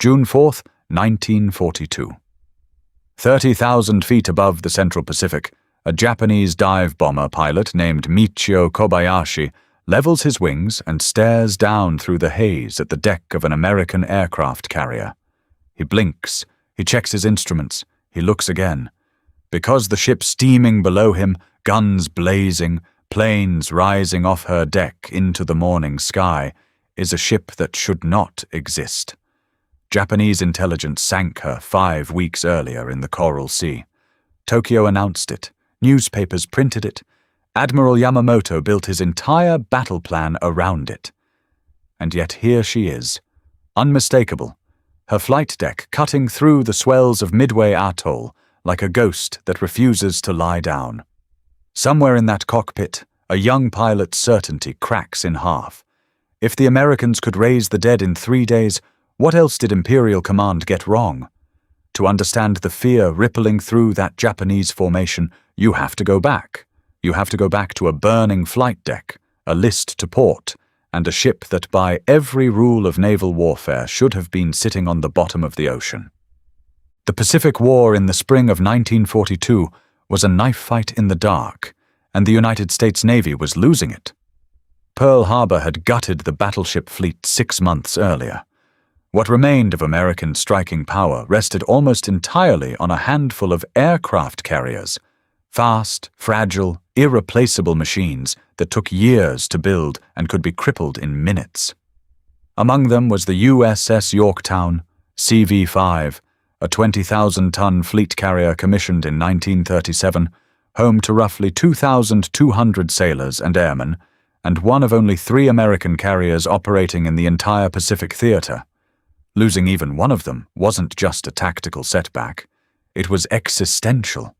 June 4th, 1942. 30,000 feet above the Central Pacific, a Japanese dive bomber pilot named Michio Kobayashi levels his wings and stares down through the haze at the deck of an American aircraft carrier. He blinks, he checks his instruments, he looks again. Because the ship steaming below him, guns blazing, planes rising off her deck into the morning sky, is a ship that should not exist. Japanese intelligence sank her 5 weeks earlier in the Coral Sea. Tokyo announced it. Newspapers printed it. Admiral Yamamoto built his entire battle plan around it. And yet here she is, unmistakable, her flight deck cutting through the swells of Midway Atoll like a ghost that refuses to lie down. Somewhere in that cockpit, a young pilot's certainty cracks in half. If the Americans could raise the dead in 3 days, what else did Imperial Command get wrong? To understand the fear rippling through that Japanese formation, you have to go back. You have to go back to a burning flight deck, a list to port, and a ship that by every rule of naval warfare should have been sitting on the bottom of the ocean. The Pacific War in the spring of 1942 was a knife fight in the dark, and the United States Navy was losing it. Pearl Harbor had gutted the battleship fleet 6 months earlier. What remained of American striking power rested almost entirely on a handful of aircraft carriers, fast, fragile, irreplaceable machines that took years to build and could be crippled in minutes. Among them was the USS Yorktown, CV-5, a 20,000-ton fleet carrier commissioned in 1937, home to roughly 2,200 sailors and airmen, and one of only 3 American carriers operating in the entire Pacific theater. Losing even one of them wasn't just a tactical setback, it was existential.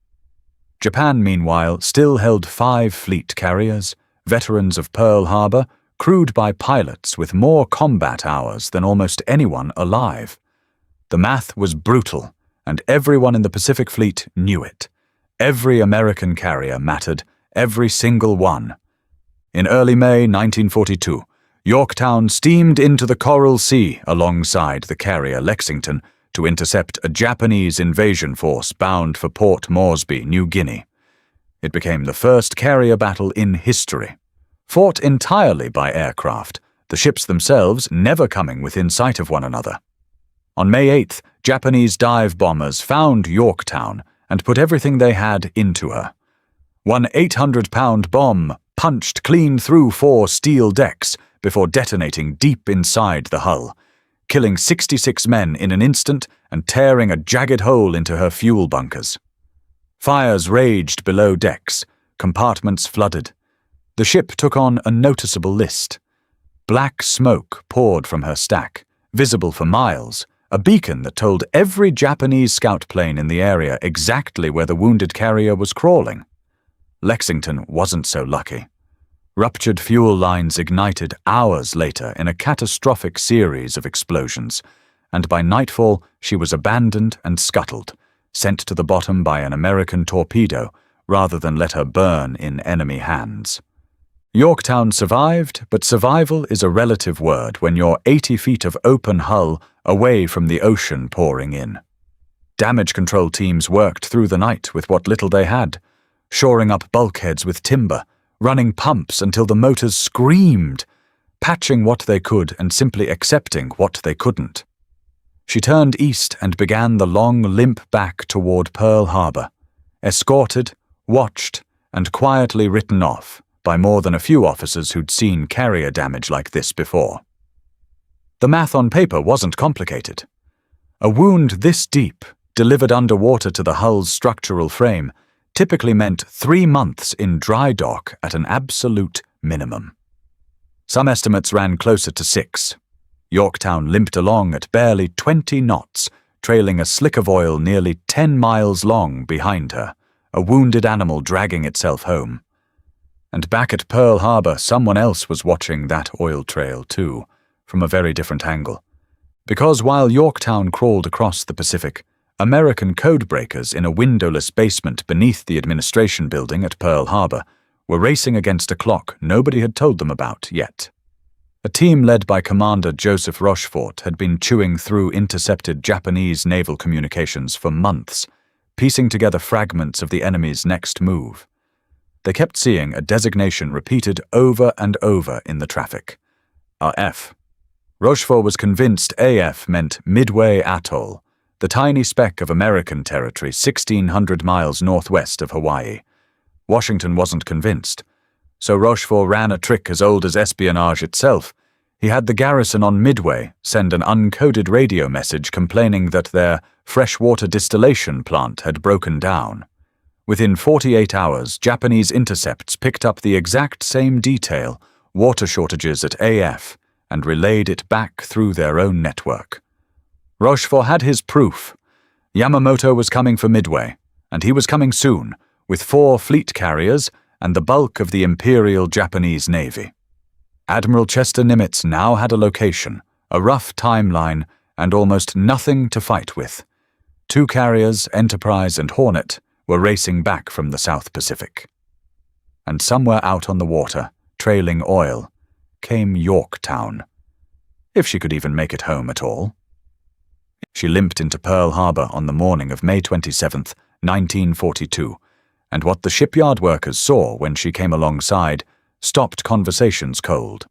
Japan, meanwhile, still held 5 fleet carriers, veterans of Pearl Harbor, crewed by pilots with more combat hours than almost anyone alive. The math was brutal, and everyone in the Pacific Fleet knew it. Every American carrier mattered, every single one. In early May 1942, Yorktown steamed into the Coral Sea alongside the carrier Lexington to intercept a Japanese invasion force bound for Port Moresby, New Guinea. It became the first carrier battle in history. Fought entirely by aircraft, the ships themselves never coming within sight of one another. On May 8th, Japanese dive bombers found Yorktown and put everything they had into her. One 800-pound bomb punched clean through 4 steel decks before detonating deep inside the hull, killing 66 men in an instant and tearing a jagged hole into her fuel bunkers. Fires raged below decks, compartments flooded. The ship took on a noticeable list. Black smoke poured from her stack, visible for miles, a beacon that told every Japanese scout plane in the area exactly where the wounded carrier was crawling. Lexington wasn't so lucky. Ruptured fuel lines ignited hours later in a catastrophic series of explosions, and by nightfall she was abandoned and scuttled, sent to the bottom by an American torpedo rather than let her burn in enemy hands. Yorktown survived, but survival is a relative word when you're 80 feet of open hull away from the ocean pouring in. Damage control teams worked through the night with what little they had, shoring up bulkheads with timber, running pumps until the motors screamed, patching what they could and simply accepting what they couldn't. She turned east and began the long limp back toward Pearl Harbor, escorted, watched, and quietly written off by more than a few officers who'd seen carrier damage like this before. The math on paper wasn't complicated. A wound this deep, delivered underwater to the hull's structural frame, typically meant 3 months in dry dock at an absolute minimum. Some estimates ran closer to 6. Yorktown limped along at barely 20 knots, trailing a slick of oil nearly 10 miles long behind her, a wounded animal dragging itself home. And back at Pearl Harbor, someone else was watching that oil trail too, from a very different angle. Because while Yorktown crawled across the Pacific, American codebreakers in a windowless basement beneath the administration building at Pearl Harbor were racing against a clock nobody had told them about yet. A team led by Commander Joseph Rochefort had been chewing through intercepted Japanese naval communications for months, piecing together fragments of the enemy's next move. They kept seeing a designation repeated over and over in the traffic: AF. Rochefort was convinced AF meant Midway Atoll, the tiny speck of American territory 1,600 miles northwest of Hawaii. Washington wasn't convinced, so Rochefort ran a trick as old as espionage itself. He had the garrison on Midway send an uncoded radio message complaining that their freshwater distillation plant had broken down. Within 48 hours, Japanese intercepts picked up the exact same detail, water shortages at AF, and relayed it back through their own network. Rochefort had his proof. Yamamoto was coming for Midway, and he was coming soon, with 4 fleet carriers and the bulk of the Imperial Japanese Navy. Admiral Chester Nimitz now had a location, a rough timeline, and almost nothing to fight with. 2 carriers, Enterprise and Hornet, were racing back from the South Pacific. And somewhere out on the water, trailing oil, came Yorktown, if she could even make it home at all. She limped into Pearl Harbor on the morning of May 27, 1942, and what the shipyard workers saw when she came alongside stopped conversations cold.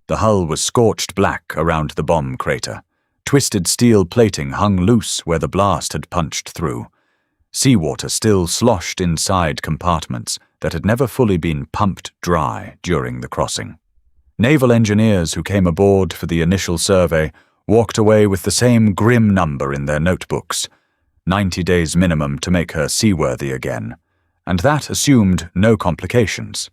The hull was scorched black around the bomb crater. Twisted steel plating hung loose where the blast had punched through. Seawater still sloshed inside compartments that had never fully been pumped dry during the crossing. Naval engineers who came aboard for the initial survey walked away with the same grim number in their notebooks: 90 days minimum to make her seaworthy again, and that assumed no complications.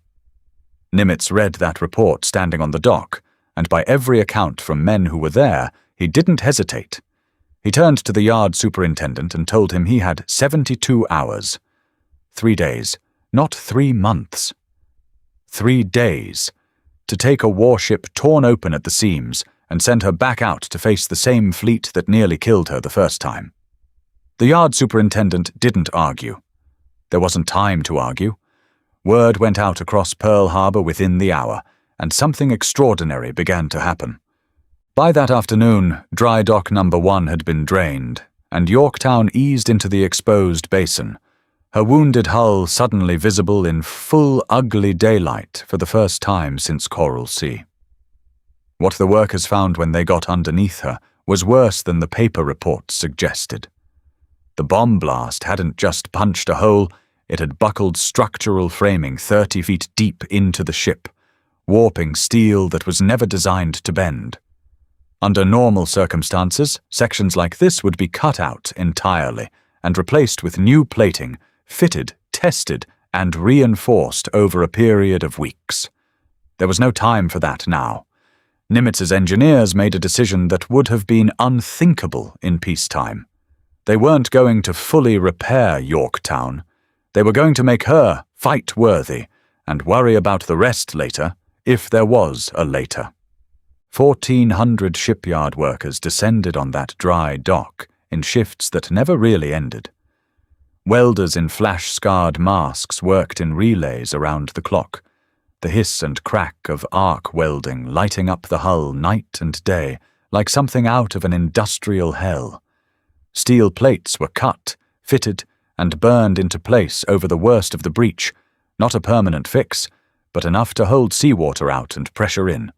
Nimitz read that report standing on the dock, and by every account from men who were there, he didn't hesitate. He turned to the yard superintendent and told him he had 72 hours. 3 days, not 3 months. 3 days. To take a warship torn open at the seams and send her back out to face the same fleet that nearly killed her the first time. The yard superintendent didn't argue. There wasn't time to argue. Word went out across Pearl Harbor within the hour, and something extraordinary began to happen. By that afternoon, dry dock number 1 had been drained, and Yorktown eased into the exposed basin, her wounded hull suddenly visible in full ugly daylight for the first time since Coral Sea. What the workers found when they got underneath her was worse than the paper reports suggested. The bomb blast hadn't just punched a hole, it had buckled structural framing 30 feet deep into the ship, warping steel that was never designed to bend. Under normal circumstances, sections like this would be cut out entirely and replaced with new plating, fitted, tested, and reinforced over a period of weeks. There was no time for that now. Nimitz's engineers made a decision that would have been unthinkable in peacetime. They weren't going to fully repair Yorktown. They were going to make her fight-worthy and worry about the rest later, if there was a later. 1,400 shipyard workers descended on that dry dock in shifts that never really ended. Welders in flash-scarred masks worked in relays around the clock, the hiss and crack of arc welding lighting up the hull night and day like something out of an industrial hell. Steel plates were cut, fitted, and burned into place over the worst of the breach, not a permanent fix, but enough to hold seawater out and pressure in.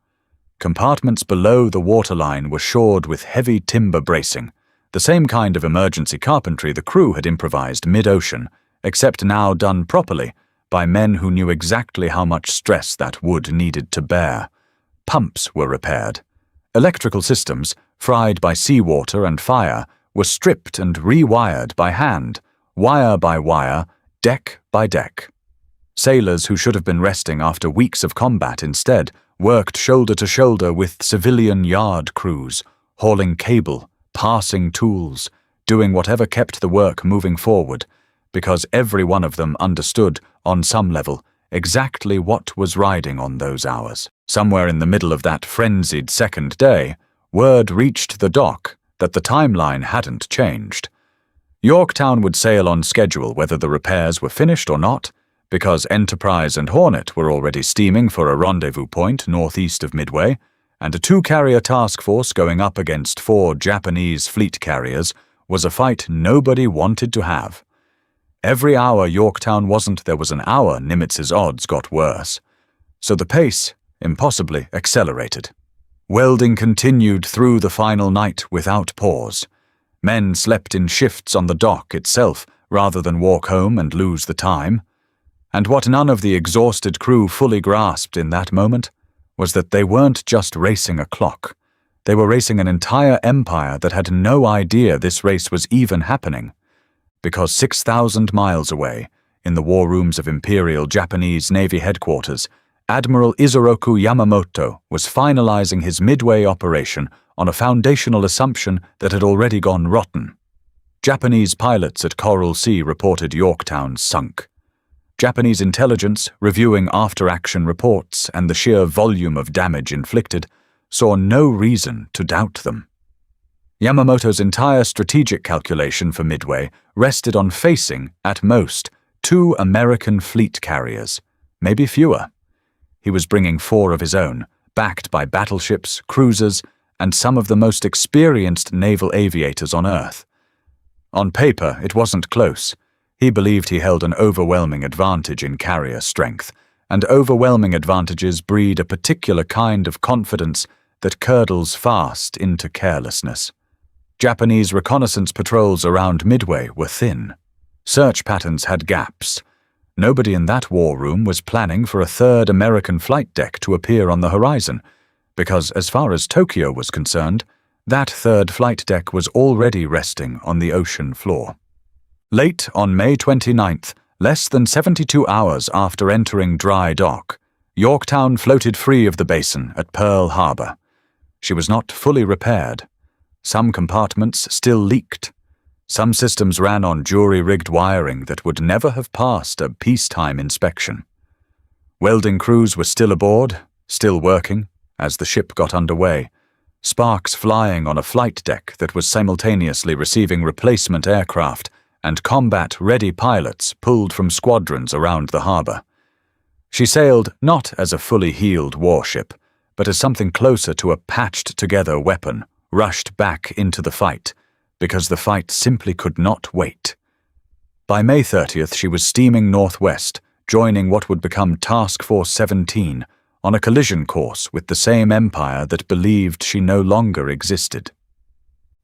Compartments below the waterline were shored with heavy timber bracing, the same kind of emergency carpentry the crew had improvised mid-ocean, except now done properly by men who knew exactly how much stress that wood needed to bear. Pumps were repaired. Electrical systems, fried by seawater and fire, were stripped and rewired by hand, wire by wire, deck by deck. Sailors who should have been resting after weeks of combat instead worked shoulder to shoulder with civilian yard crews, hauling cable, passing tools, doing whatever kept the work moving forward, because every one of them understood, on some level, exactly what was riding on those hours. Somewhere in the middle of that frenzied second day, word reached the dock that the timeline hadn't changed. Yorktown would sail on schedule whether the repairs were finished or not, because Enterprise and Hornet were already steaming for a rendezvous point northeast of Midway, and a 2-carrier task force going up against 4 Japanese fleet carriers was a fight nobody wanted to have. Every hour Yorktown wasn't there was an hour Nimitz's odds got worse. So the pace impossibly accelerated. Welding continued through the final night without pause. Men slept in shifts on the dock itself rather than walk home and lose the time. And what none of the exhausted crew fully grasped in that moment was that they weren't just racing a clock. They were racing an entire empire that had no idea this race was even happening. Because 6,000 miles away, in the war rooms of Imperial Japanese Navy headquarters, Admiral Isoroku Yamamoto was finalizing his Midway operation on a foundational assumption that had already gone rotten. Japanese pilots at Coral Sea reported Yorktown sunk. Japanese intelligence, reviewing after-action reports and the sheer volume of damage inflicted, saw no reason to doubt them. Yamamoto's entire strategic calculation for Midway rested on facing, at most, 2 American fleet carriers, maybe fewer. He was bringing 4 of his own, backed by battleships, cruisers, and some of the most experienced naval aviators on Earth. On paper, it wasn't close. He believed he held an overwhelming advantage in carrier strength, and overwhelming advantages breed a particular kind of confidence that curdles fast into carelessness. Japanese reconnaissance patrols around Midway were thin. Search patterns had gaps. Nobody in that war room was planning for a 3rd American flight deck to appear on the horizon, because as far as Tokyo was concerned, that 3rd flight deck was already resting on the ocean floor. Late on May 29th, less than 72 hours after entering dry dock, Yorktown floated free of the basin at Pearl Harbor. She was not fully repaired. Some compartments still leaked. Some systems ran on jury-rigged wiring that would never have passed a peacetime inspection. Welding crews were still aboard, still working, as the ship got underway, sparks flying on a flight deck that was simultaneously receiving replacement aircraft and combat-ready pilots pulled from squadrons around the harbor. She sailed not as a fully healed warship, but as something closer to a patched-together weapon, rushed back into the fight, because the fight simply could not wait. By May 30th, she was steaming northwest, joining what would become Task Force 17 on a collision course with the same empire that believed she no longer existed.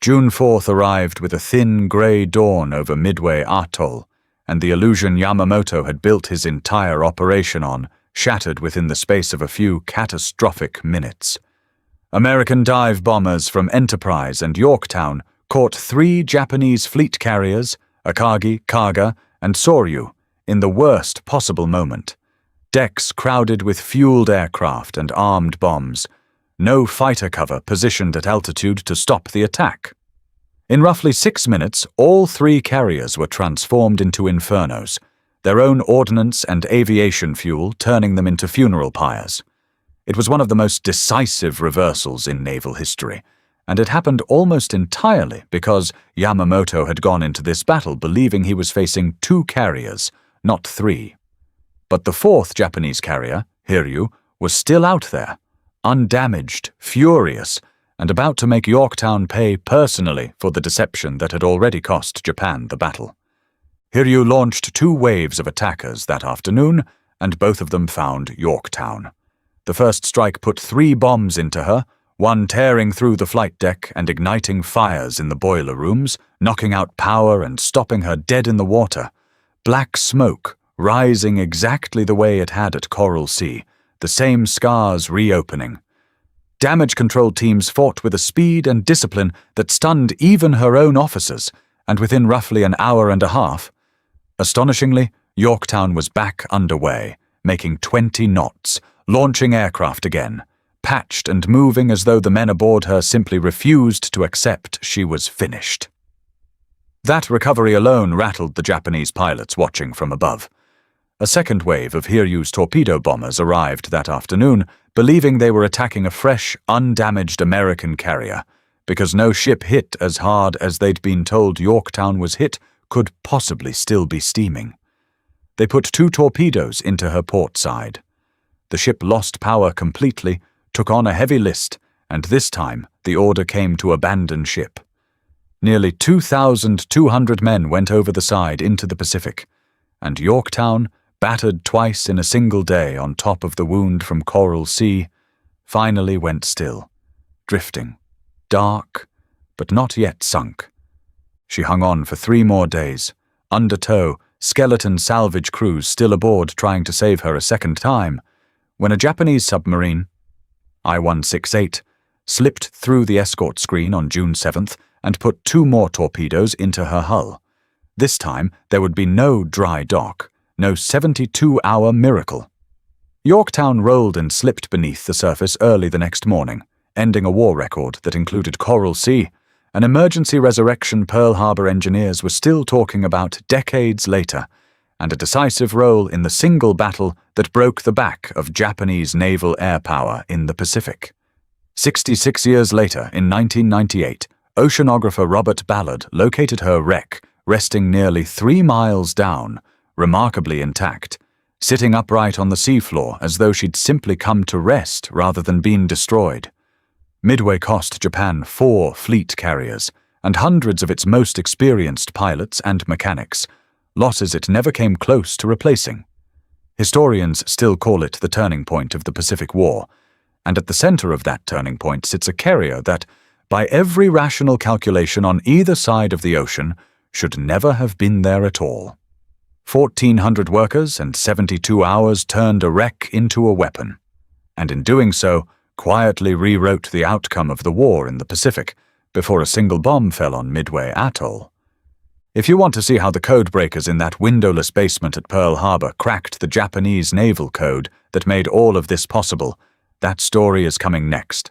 June 4th arrived with a thin grey dawn over Midway Atoll, and the illusion Yamamoto had built his entire operation on shattered within the space of a few catastrophic minutes. American dive bombers from Enterprise and Yorktown caught 3 Japanese fleet carriers, Akagi, Kaga, and Soryu, in the worst possible moment. Decks crowded with fueled aircraft and armed bombs. No fighter cover positioned at altitude to stop the attack. In roughly 6 minutes, all 3 carriers were transformed into infernos, their own ordnance and aviation fuel turning them into funeral pyres. It was one of the most decisive reversals in naval history, and it happened almost entirely because Yamamoto had gone into this battle believing he was facing 2 carriers, not 3. But the 4th Japanese carrier, Hiryu, was still out there, undamaged, furious, and about to make Yorktown pay personally for the deception that had already cost Japan the battle. Hiryu launched 2 waves of attackers that afternoon, and both of them found Yorktown. The first strike put 3 bombs into her, one tearing through the flight deck and igniting fires in the boiler rooms, knocking out power and stopping her dead in the water. Black smoke, rising exactly the way it had at Coral Sea, the same scars reopening. Damage control teams fought with a speed and discipline that stunned even her own officers, and within roughly an hour and a half, astonishingly, Yorktown was back underway, making 20 knots, launching aircraft again, patched and moving as though the men aboard her simply refused to accept she was finished. That recovery alone rattled the Japanese pilots watching from above. A second wave of Hiryu's torpedo bombers arrived that afternoon, believing they were attacking a fresh, undamaged American carrier, because no ship hit as hard as they'd been told Yorktown was hit could possibly still be steaming. they put 2 torpedoes into her port side. The ship lost power completely, took on a heavy list, and this time the order came to abandon ship. Nearly 2,200 men went over the side into the Pacific, and Yorktown, battered twice in a single day on top of the wound from Coral Sea, finally went still, drifting, dark, but not yet sunk. She hung on for 3 more days, under tow, skeleton salvage crews still aboard trying to save her a second time, when a Japanese submarine, I-168, slipped through the escort screen on June 7th and put 2 more torpedoes into her hull. This time there would be no dry dock, no 72-hour miracle. Yorktown rolled and slipped beneath the surface early the next morning, ending a war record that included Coral Sea, an emergency resurrection Pearl Harbor engineers were still talking about decades later, and a decisive role in the single battle that broke the back of Japanese naval air power in the Pacific. 66 years later, in 1998, oceanographer Robert Ballard located her wreck, resting nearly 3 miles down, remarkably intact, sitting upright on the seafloor as though she'd simply come to rest rather than been destroyed. Midway cost Japan 4 fleet carriers and hundreds of its most experienced pilots and mechanics, losses it never came close to replacing. Historians still call it the turning point of the Pacific War, and at the center of that turning point sits a carrier that, by every rational calculation on either side of the ocean, should never have been there at all. 1,400 workers and 72 hours turned a wreck into a weapon, and in doing so, quietly rewrote the outcome of the war in the Pacific before a single bomb fell on Midway Atoll. If you want to see how the codebreakers in that windowless basement at Pearl Harbor cracked the Japanese naval code that made all of this possible, that story is coming next.